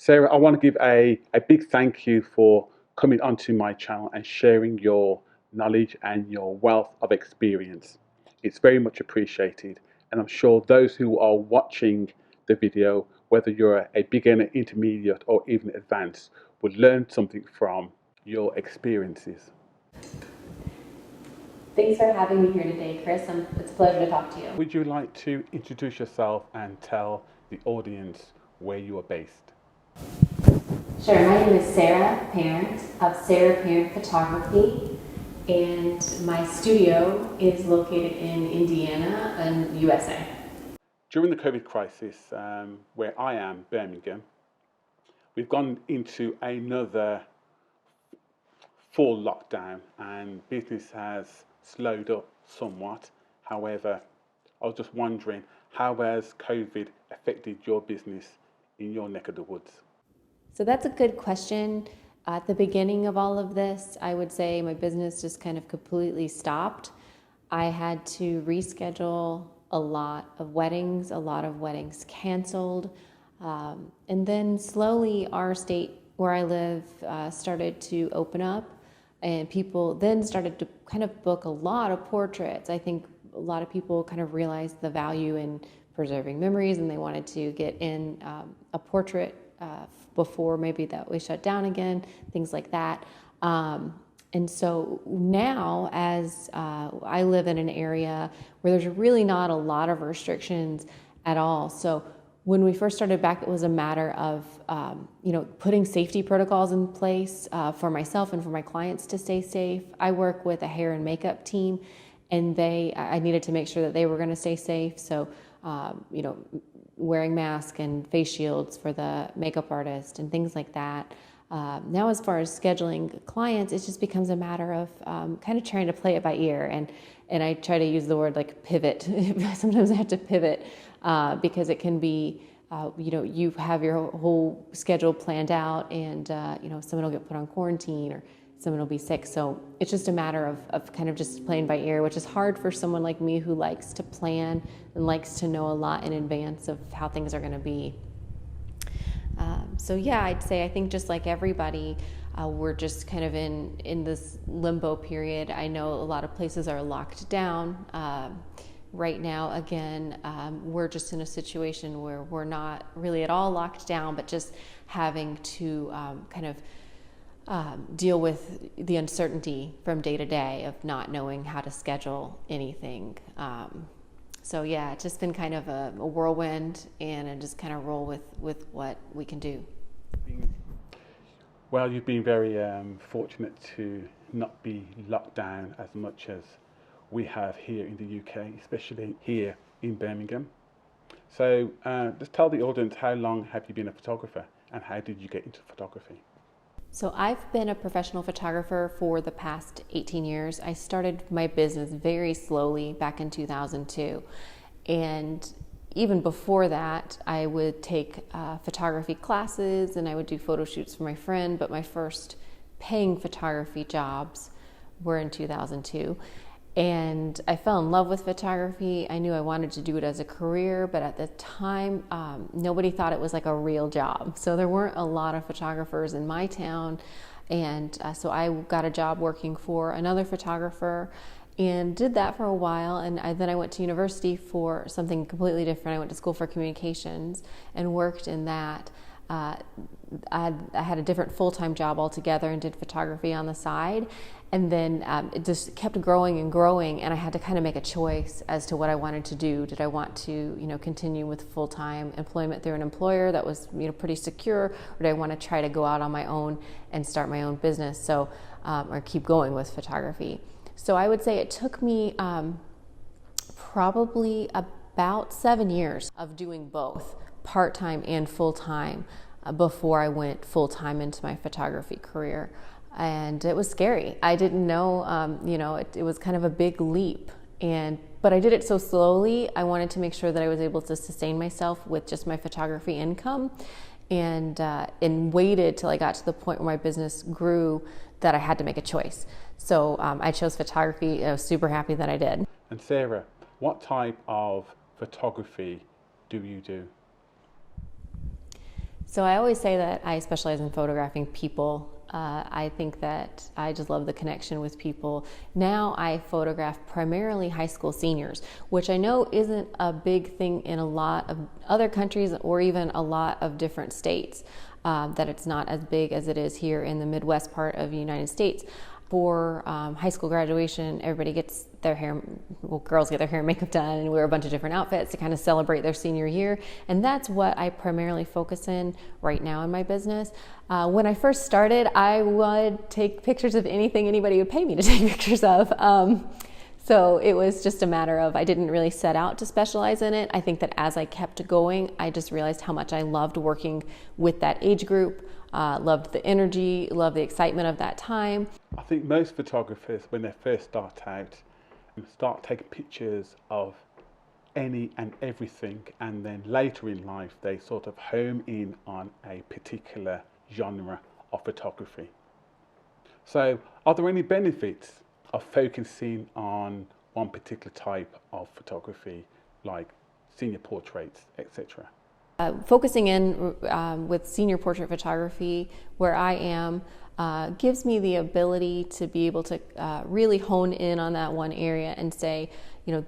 Sarah, I want to give a big thank you for coming onto my channel and sharing your knowledge and your wealth of experience. It's very much appreciated, and I'm sure those who are watching the video, whether you're a beginner, intermediate, or even advanced, would learn something from your experiences. Thanks for having me here today, Chris. It's a pleasure to talk to you. Would you like to introduce yourself and tell the audience where you are based? Sure, my name is Sarah Parent of Sarah Parent Photography, and my studio is located in Indiana, in USA. During the COVID crisis, where I am, Birmingham, we've gone into another full lockdown and business has slowed up somewhat. However, I was just wondering, how has COVID affected your business in your neck of the woods? So that's a good question. At the beginning of all of this, I would say my business just kind of completely stopped. I had to reschedule a lot of weddings canceled. And then slowly our state where I live started to open up, and people then started to kind of book a lot of portraits. I think a lot of people kind of realized the value in preserving memories, and they wanted to get in a portrait before maybe that we shut down again, things like that. And so now, as I live in an area where there's really not a lot of restrictions at all. So when we first started back, it was a matter of putting safety protocols in place for myself and for my clients to stay safe. I work with a hair and makeup team, and I needed to make sure that they were going to stay safe. So wearing masks and face shields for the makeup artist and things like that. Now, as far as scheduling clients, it just becomes a matter of kind of trying to play it by ear. And I try to use the word like pivot. Sometimes I have to pivot because it can be, you have your whole schedule planned out, and someone will get put on quarantine or someone will be sick. So it's just a matter of kind of just playing by ear, which is hard for someone like me who likes to plan and likes to know a lot in advance of how things are going to be. So yeah, I'd say I think just like everybody, we're just kind of in this limbo period. I know a lot of places are locked down. Right now, again, we're just in a situation where we're not really at all locked down, but just having to kind of deal with the uncertainty from day to day of not knowing how to schedule anything. So yeah, it's just been kind of a whirlwind, and I just kind of roll with what we can do. Well, you've been very fortunate to not be locked down as much as we have here in the UK, especially here in Birmingham. So just tell the audience, how long have you been a photographer, and how did you get into photography? So I've been a professional photographer for the past 18 years. I started my business very slowly back in 2002. And even before that, I would take photography classes and I would do photo shoots for my friend, but my first paying photography jobs were in 2002. And I fell in love with photography. I knew I wanted to do it as a career, but at the time, nobody thought it was like a real job. So there weren't a lot of photographers in my town. And so I got a job working for another photographer and did that for a while. And then I went to university for something completely different. I went to school for communications and worked in that. I had a different full-time job altogether and did photography on the side. And then it just kept growing and growing, and I had to kind of make a choice as to what I wanted to do. Did I want to, continue with full-time employment through an employer that was, pretty secure, or did I want to try to go out on my own and start my own business? So, or keep going with photography. So I would say it took me probably about 7 years of doing both part-time and full-time before I went full-time into my photography career. And it was scary. I didn't know, it was kind of a big leap. But I did it so slowly. I wanted to make sure that I was able to sustain myself with just my photography income, and waited till I got to the point where my business grew that I had to make a choice. So I chose photography. I was super happy that I did. And Sarah, what type of photography do you do? So I always say that I specialize in photographing people. I think that I just love the connection with people. Now I photograph primarily high school seniors, which I know isn't a big thing in a lot of other countries or even a lot of different states, that it's not as big as it is here in the Midwest part of the United States. For high school graduation, everybody gets their hair, well, girls get their hair and makeup done and wear a bunch of different outfits to kind of celebrate their senior year. And that's what I primarily focus in right now in my business. When I first started, I would take pictures of anything anybody would pay me to take pictures of. So it was just a matter of, I didn't really set out to specialize in it. I think that as I kept going, I just realized how much I loved working with that age group. Loved the energy, loved the excitement of that time. I think most photographers, when they first start out, start taking pictures of any and everything, and then later in life they sort of home in on a particular genre of photography. So are there any benefits of focusing on one particular type of photography, like senior portraits, etc.? Focusing in with senior portrait photography, where I am, gives me the ability to be able to really hone in on that one area and say, you know,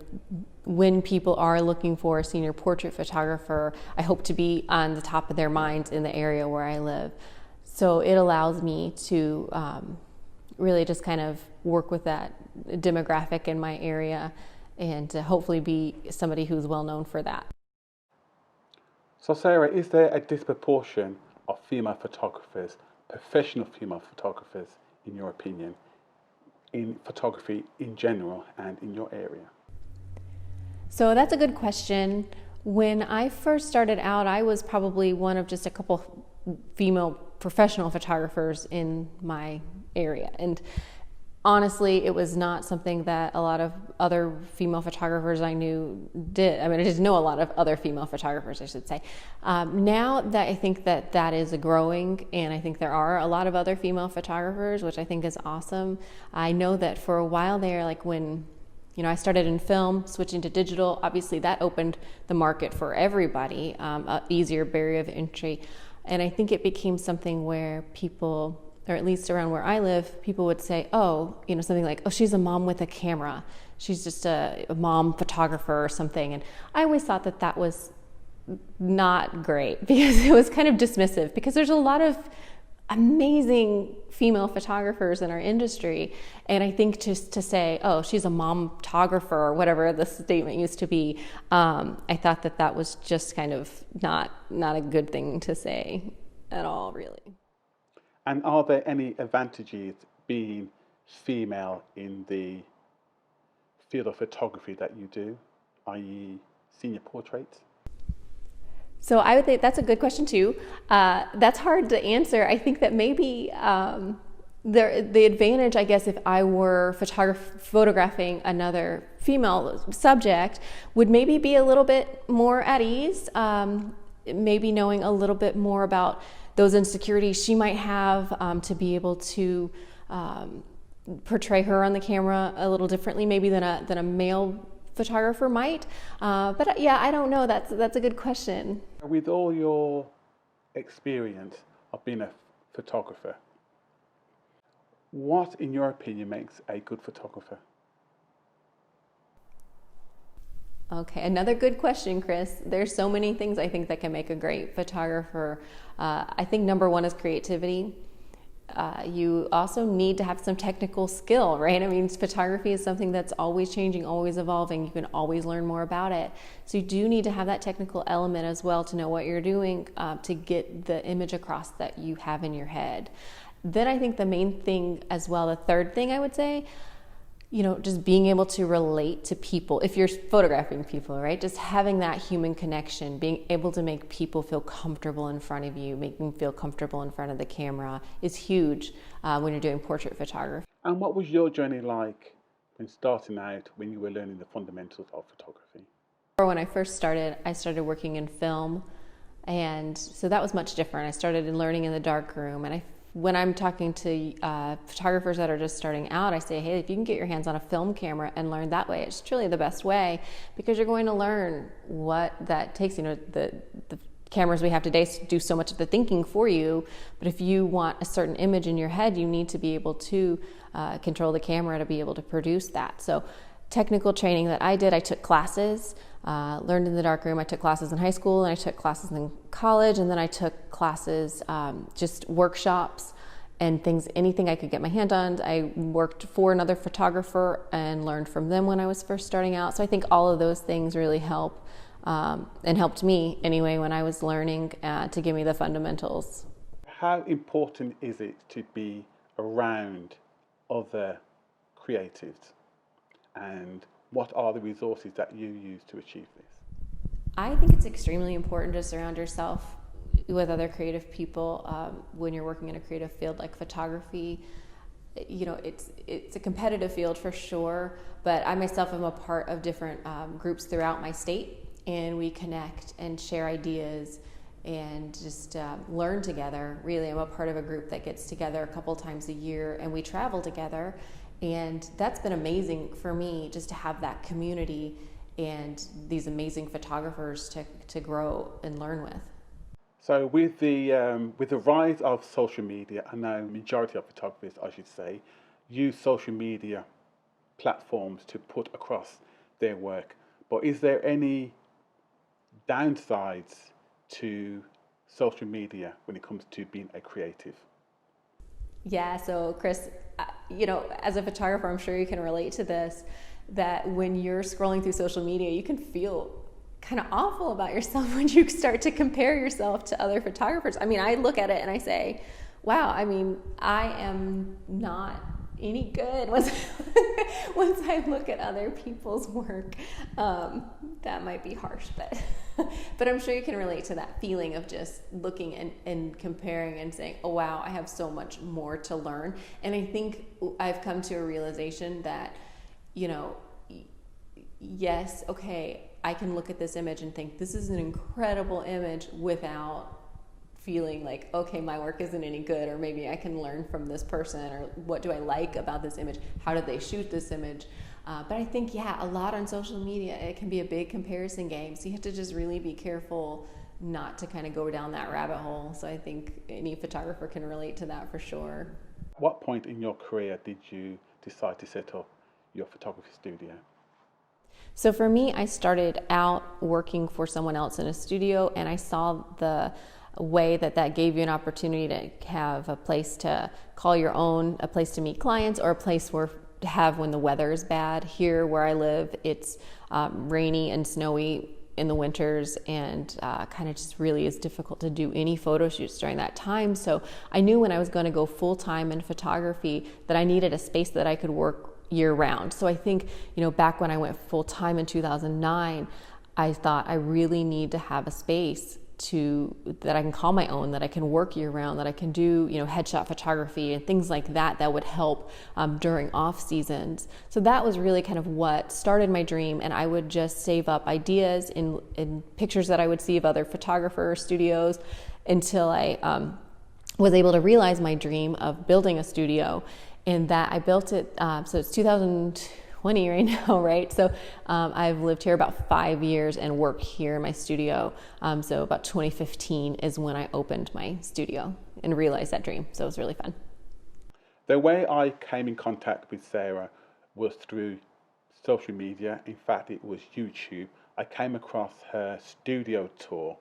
when people are looking for a senior portrait photographer, I hope to be on the top of their minds in the area where I live. So it allows me to really just kind of work with that demographic in my area and to hopefully be somebody who's well known for that. So Sarah, is there a disproportion of female photographers, professional female photographers, in your opinion, in photography in general and in your area? So that's a good question. When I first started out, I was probably one of just a couple female professional photographers in my area. And honestly, it was not something that a lot of other female photographers I knew did. I mean, I didn't know a lot of other female photographers, I should say. Now that I think that that is growing, and I think there are a lot of other female photographers, which I think is awesome. I know that for a while there, like when I started in film, switching to digital, obviously that opened the market for everybody, an easier barrier of entry. And I think it became something where people, or at least around where I live, people would say, oh, something like, oh, she's a mom with a camera. She's just a mom photographer or something. And I always thought that that was not great because it was kind of dismissive, because there's a lot of amazing female photographers in our industry. And I think just to say, oh, she's a mom photographer or whatever the statement used to be, I thought that that was just kind of not a good thing to say at all, really. And are there any advantages being female in the field of photography that you do, i.e. senior portraits? So I would think that's a good question too. That's hard to answer. I think that maybe the advantage, I guess, if I were photographing another female subject, would maybe be a little bit more at ease, maybe knowing a little bit more about those insecurities she might have, to be able to portray her on the camera a little differently, maybe than a male photographer might. But yeah, I don't know. That's a good question. With all your experience of being a photographer, what, in your opinion, makes a good photographer? Okay, another good question, Chris. There's so many things I think that can make a great photographer. I think number one is creativity. You also need to have some technical skill, right? I mean, photography is something that's always changing, always evolving. You can always learn more about it. So you do need to have that technical element as well to know what you're doing, to get the image across that you have in your head. Then I think the main thing as well, the third thing I would say, just being able to relate to people. If you're photographing people, right? Just having that human connection, being able to make people feel comfortable in front of you, make them feel comfortable in front of the camera is huge when you're doing portrait photography. And what was your journey like when starting out, when you were learning the fundamentals of photography? When I first started, I started working in film, and so that was much different. I started learning in the darkroom, and when I'm talking to photographers that are just starting out, I say, hey, if you can get your hands on a film camera and learn that way, it's truly the best way, because you're going to learn what that takes. The cameras we have today do so much of the thinking for you, but if you want a certain image in your head, you need to be able to control the camera to be able to produce that. So technical training that I did, I took classes, learned in the darkroom. I took classes in high school, and I took classes in college, and then I took classes, just workshops and things, anything I could get my hand on. I worked for another photographer and learned from them when I was first starting out. So I think all of those things really help, and helped me anyway when I was learning, to give me the fundamentals. How important is it to be around other creatives, and what are the resources that you use to achieve this? I think it's extremely important to surround yourself with other creative people when you're working in a creative field like photography. You know, it's a competitive field for sure, but I myself am a part of different groups throughout my state, and we connect and share ideas and just learn together. Really, I'm a part of a group that gets together a couple times a year, and we travel together, and that's been amazing for me, just to have that community and these amazing photographers to grow and learn with. So with the rise of social media, I know majority of photographers, I should say, use social media platforms to put across their work. But is there any downsides to social media when it comes to being a creative? Yeah, so Chris, you know, as a photographer, I'm sure you can relate to this, that when you're scrolling through social media, you can feel kind of awful about yourself when you start to compare yourself to other photographers. I mean, I look at it and I say, wow, I mean, I am not any good once once I look at other people's work. That might be harsh, but but I'm sure you can relate to that feeling of just looking and comparing and saying, oh wow, I have so much more to learn. And I think I've come to a realization that, you know, yes, okay, I can look at this image and think this is an incredible image without feeling like, okay, my work isn't any good, or maybe I can learn from this person, or what do I like about this image? How did they shoot this image? But I think, yeah, a lot on social media, it can be a big comparison game. So you have to just really be careful not to kind of go down that rabbit hole. So I think any photographer can relate to that for sure. What point in your career did you decide to set up your photography studio? So for me, I started out working for someone else in a studio, and I saw the way that gave you an opportunity to have a place to call your own, a place to meet clients, or a place where to have when the weather is bad. Here where I live, it's rainy and snowy in the winters, and kind of just really is difficult to do any photo shoots during that time. So I knew when I was going to go full-time in photography that I needed a space that I could work year-round. So I think, you know, back when I went full-time in 2009, I thought I really need to have a space that I can call my own, that I can work year-round, that I can do, you know, headshot photography and things like that would help during off seasons. So that was really kind of what started my dream, and I would just save up ideas in pictures that I would see of other photographer studios until I was able to realize my dream of building a studio. And that I built it, so it's 2020 right now, right? So I've lived here about 5 years and work here in my studio. So about 2015 is when I opened my studio and realized that dream. So it was really fun. The way I came in contact with Sarah was through social media. In fact, it was YouTube. I came across her studio tour.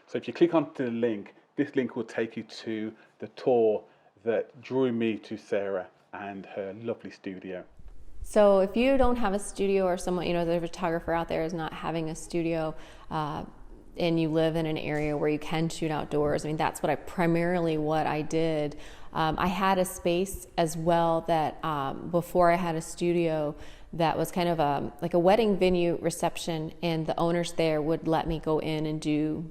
So if you click onto the link, this link will take you to the tour that drew me to Sarah and her lovely studio. So if you don't have a studio, or someone, you know, the photographer out there is not having a studio, and you live in an area where you can shoot outdoors, I mean, that's what I did. I had a space as well that before I had a studio that was kind of like a wedding venue reception, and the owners there would let me go in and do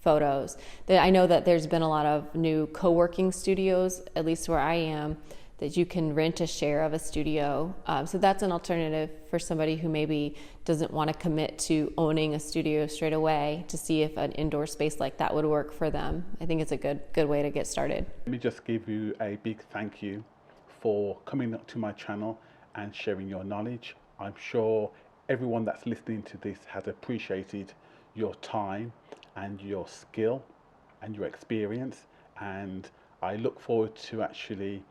photos. I know that there's been a lot of new co-working studios, at least where I am, that you can rent a share of a studio. So that's an alternative for somebody who maybe doesn't want to commit to owning a studio straight away, to see if an indoor space like that would work for them. I think it's a good way to get started. Let me just give you a big thank you for coming up to my channel and sharing your knowledge. I'm sure everyone that's listening to this has appreciated your time and your skill and your experience, and I look forward to actually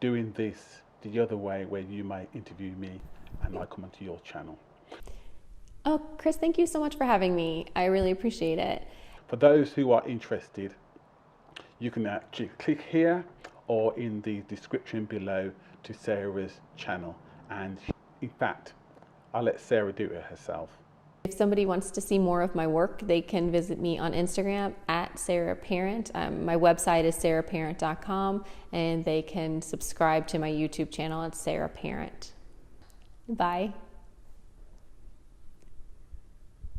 doing this the other way, where you may interview me and I come onto your channel. Oh, Chris, thank you so much for having me. I really appreciate it. For those who are interested, you can actually click here or in the description below to Sarah's channel, and in fact I'll let Sarah do it herself. If somebody wants to see more of my work, they can visit me on Instagram at Sarah Parent. My website is sarahparent.com, and they can subscribe to my YouTube channel at Sarah Parent. Bye.